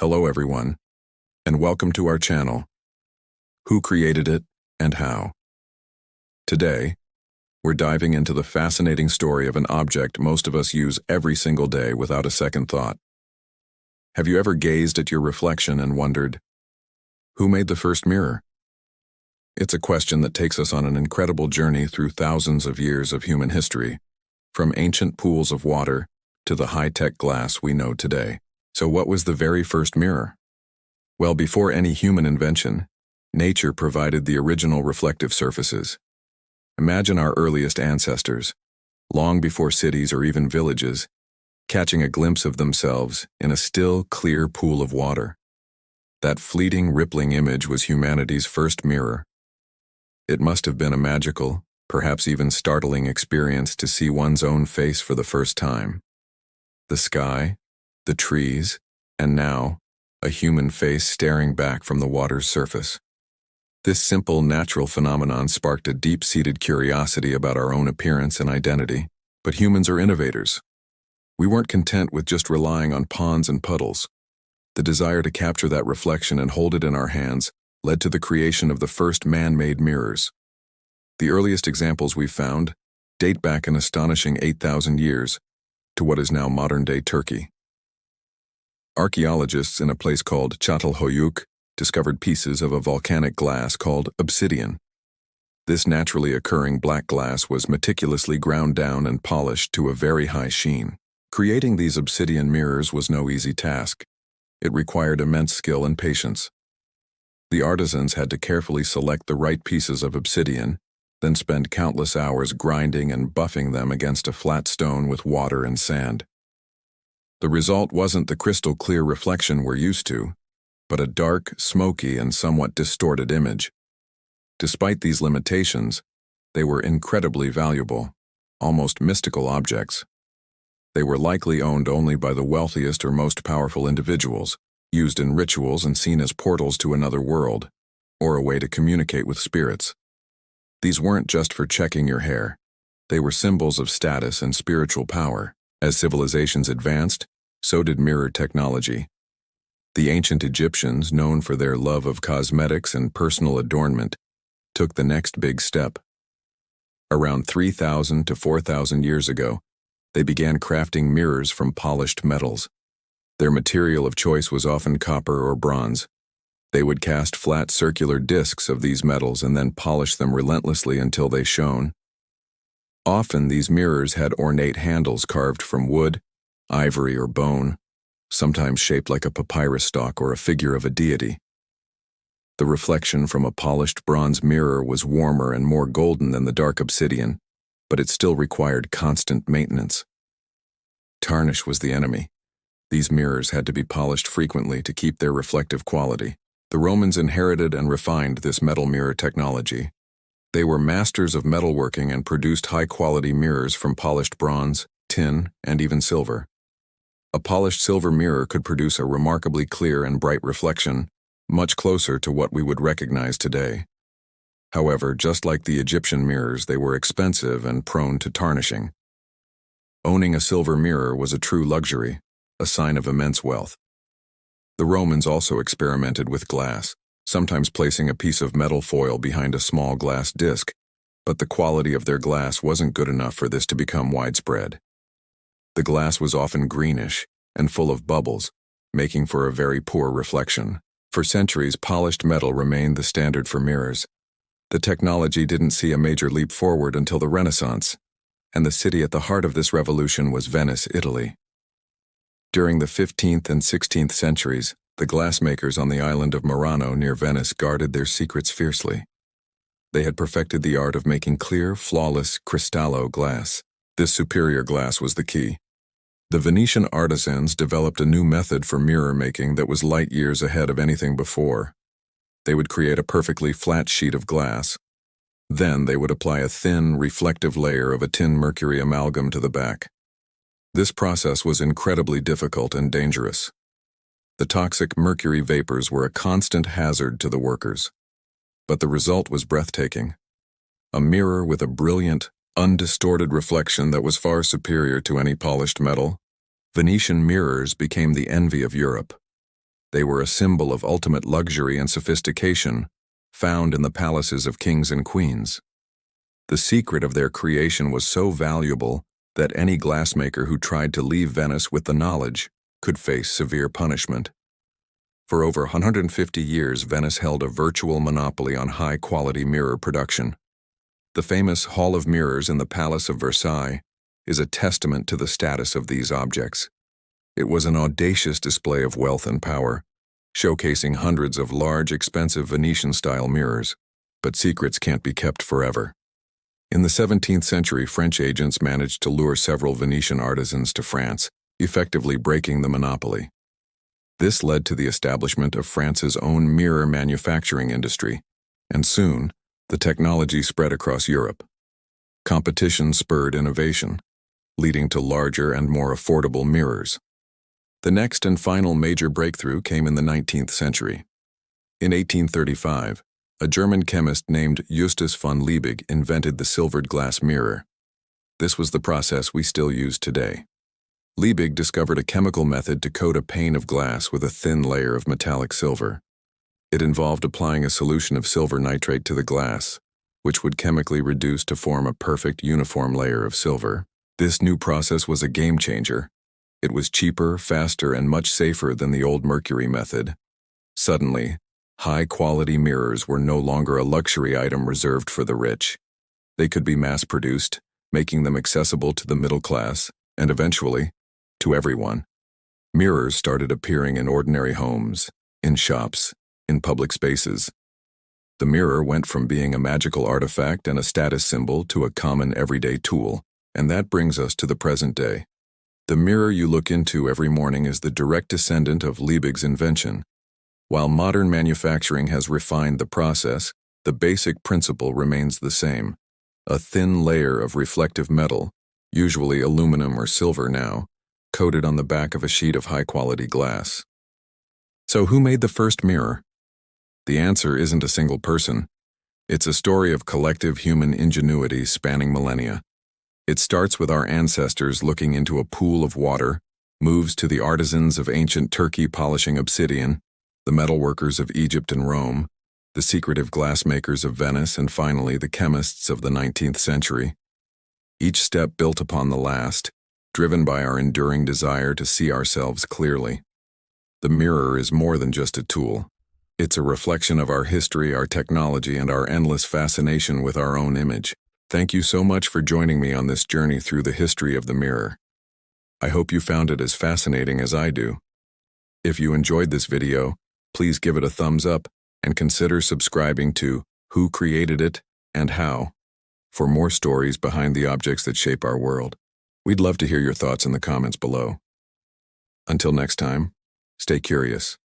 Hello everyone, and welcome to our channel. Who created it and how? Today, we're diving into the fascinating story of an object most of us use every single day without a second thought. Have you ever gazed at your reflection and wondered, who made the first mirror? It's a question that takes us on an incredible journey through thousands of years of human history, from ancient pools of water to the high-tech glass we know today. So what was the very first mirror? Well, before any human invention, nature provided the original reflective surfaces. Imagine our earliest ancestors, long before cities or even villages, catching a glimpse of themselves in a still, clear pool of water. That fleeting, rippling image was humanity's first mirror. It must have been a magical, perhaps even startling experience to see one's own face for the first time. The sky, the trees, and now, a human face staring back from the water's surface. This simple, natural phenomenon sparked a deep-seated curiosity about our own appearance and identity. But humans are innovators. We weren't content with just relying on ponds and puddles. The desire to capture that reflection and hold it in our hands led to the creation of the first man-made mirrors. The earliest examples we've found date back an astonishing 8,000 years to what is now modern-day Turkey. Archaeologists in a place called Çatalhöyük discovered pieces of a volcanic glass called obsidian. This naturally occurring black glass was meticulously ground down and polished to a very high sheen. Creating these obsidian mirrors was no easy task. It required immense skill and patience. The artisans had to carefully select the right pieces of obsidian, then spend countless hours grinding and buffing them against a flat stone with water and sand. The result wasn't the crystal-clear reflection we're used to, but a dark, smoky, and somewhat distorted image. Despite these limitations, they were incredibly valuable, almost mystical objects. They were likely owned only by the wealthiest or most powerful individuals, used in rituals and seen as portals to another world, or a way to communicate with spirits. These weren't just for checking your hair. They were symbols of status and spiritual power. As civilizations advanced, so did mirror technology. The ancient Egyptians, known for their love of cosmetics and personal adornment, took the next big step. Around 3,000 to 4,000 years ago, they began crafting mirrors from polished metals. Their material of choice was often copper or bronze. They would cast flat circular discs of these metals and then polish them relentlessly until they shone. Often these mirrors had ornate handles carved from wood, ivory, or bone, sometimes shaped like a papyrus stalk or a figure of a deity. The reflection from a polished bronze mirror was warmer and more golden than the dark obsidian, but it still required constant maintenance. Tarnish was the enemy. These mirrors had to be polished frequently to keep their reflective quality. The Romans inherited and refined this metal mirror technology. They were masters of metalworking and produced high-quality mirrors from polished bronze, tin, and even silver. A polished silver mirror could produce a remarkably clear and bright reflection, much closer to what we would recognize today. However, just like the Egyptian mirrors, they were expensive and prone to tarnishing. Owning a silver mirror was a true luxury, a sign of immense wealth. The Romans also experimented with glass, sometimes placing a piece of metal foil behind a small glass disc, but the quality of their glass wasn't good enough for this to become widespread. The glass was often greenish and full of bubbles, making for a very poor reflection. For centuries, polished metal remained the standard for mirrors. The technology didn't see a major leap forward until the Renaissance, and the city at the heart of this revolution was Venice, Italy. During the 15th and 16th centuries, the glassmakers on the island of Murano near Venice guarded their secrets fiercely. They had perfected the art of making clear, flawless, cristallo glass. This superior glass was the key. The Venetian artisans developed a new method for mirror making that was light years ahead of anything before. They would create a perfectly flat sheet of glass. Then they would apply a thin, reflective layer of a tin mercury amalgam to the back. This process was incredibly difficult and dangerous. The toxic mercury vapors were a constant hazard to the workers. But the result was breathtaking. A mirror with a brilliant, undistorted reflection that was far superior to any polished metal. Venetian mirrors became the envy of Europe. They were a symbol of ultimate luxury and sophistication, found in the palaces of kings and queens. The secret of their creation was so valuable that any glassmaker who tried to leave Venice with the knowledge could face severe punishment. For over 150 years, Venice held a virtual monopoly on high-quality mirror production. The famous Hall of Mirrors in the Palace of Versailles is a testament to the status of these objects. It was an audacious display of wealth and power, showcasing hundreds of large, expensive Venetian-style mirrors. But secrets can't be kept forever. In the 17th century, French agents managed to lure several Venetian artisans to France, effectively breaking the monopoly. This led to the establishment of France's own mirror manufacturing industry, and soon, the technology spread across Europe. Competition spurred innovation, leading to larger and more affordable mirrors. The next and final major breakthrough came in the 19th century. In 1835, a German chemist named Justus von Liebig invented the silvered glass mirror. This was the process we still use today. Liebig discovered a chemical method to coat a pane of glass with a thin layer of metallic silver. It involved applying a solution of silver nitrate to the glass, which would chemically reduce to form a perfect uniform layer of silver. This new process was a game changer. It was cheaper, faster, and much safer than the old mercury method. Suddenly, high-quality mirrors were no longer a luxury item reserved for the rich. They could be mass-produced, making them accessible to the middle class, and eventually, to everyone. Mirrors started appearing in ordinary homes, in shops, in public spaces. The mirror went from being a magical artifact and a status symbol to a common everyday tool, and that brings us to the present day. The mirror you look into every morning is the direct descendant of Liebig's invention. While modern manufacturing has refined the process, the basic principle remains the same. A thin layer of reflective metal, usually aluminum or silver now, coated on the back of a sheet of high-quality glass. So who made the first mirror? The answer isn't a single person. It's a story of collective human ingenuity spanning millennia. It starts with our ancestors looking into a pool of water, moves to the artisans of ancient Turkey polishing obsidian, the metalworkers of Egypt and Rome, the secretive glassmakers of Venice, and finally the chemists of the 19th century. Each step built upon the last, driven by our enduring desire to see ourselves clearly. The mirror is more than just a tool. It's a reflection of our history, our technology, and our endless fascination with our own image. Thank you so much for joining me on this journey through the history of the mirror. I hope you found it as fascinating as I do. If you enjoyed this video, please give it a thumbs up and consider subscribing to Who Created It and How for more stories behind the objects that shape our world. We'd love to hear your thoughts in the comments below. Until next time, stay curious.